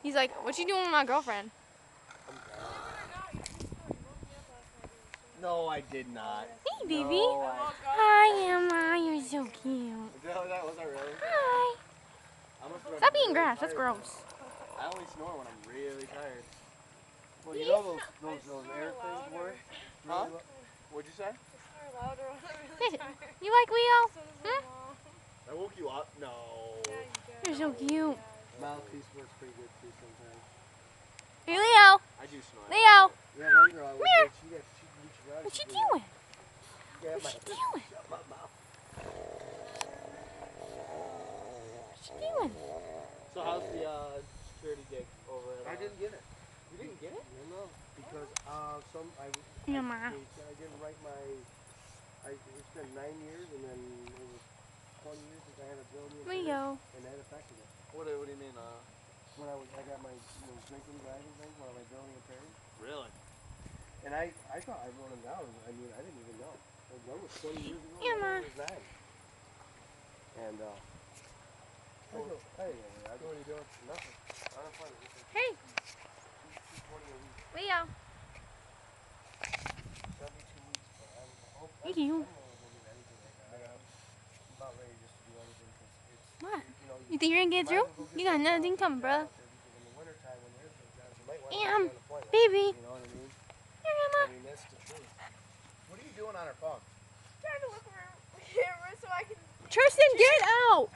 He's like, what you doing with my girlfriend? No, I did not. Hey, baby. No, Hi, Emma. You're so cute. Was that really? Hi. Stop eating grass. That's gross. I only snore when I'm really tired. Well, you know those air things work? Huh? What'd you say? You like Leo? Hmm? I woke you up? No. You're so cute. Mouthpiece works pretty good too sometimes. Hey, Leo. I do snore. Leo. Yeah, one girl I was with, she reached around. What you doing? Yeah, What you doing? Shut my mouth. What you doing? So how's the security gig over at? I didn't get it. You didn't get it? No, because I didn't write my. It's been 9 years, and then it was 20 years since I had a building Leo. and that affected it. What do you mean? When I got my drinking driving thing when my building impaired. Really? And I thought I wrote them down. I mean, I didn't even know. That was 20 years ago. Emma. Was that? And hey, what are you doing? Nothing. Hey. Leo. 72 weeks, but Thank you. I'm about ready just to do anything because it's. What? You think you're gonna get through? You got nothing coming, bro. In the wintertime when there's no jobs, you might want to Em, get an appointment. baby. You know what I mean? Here, Emma. I mean, that's the truth. What are you doing on her phone? Trying to look around the camera so I can. Tristan, get out.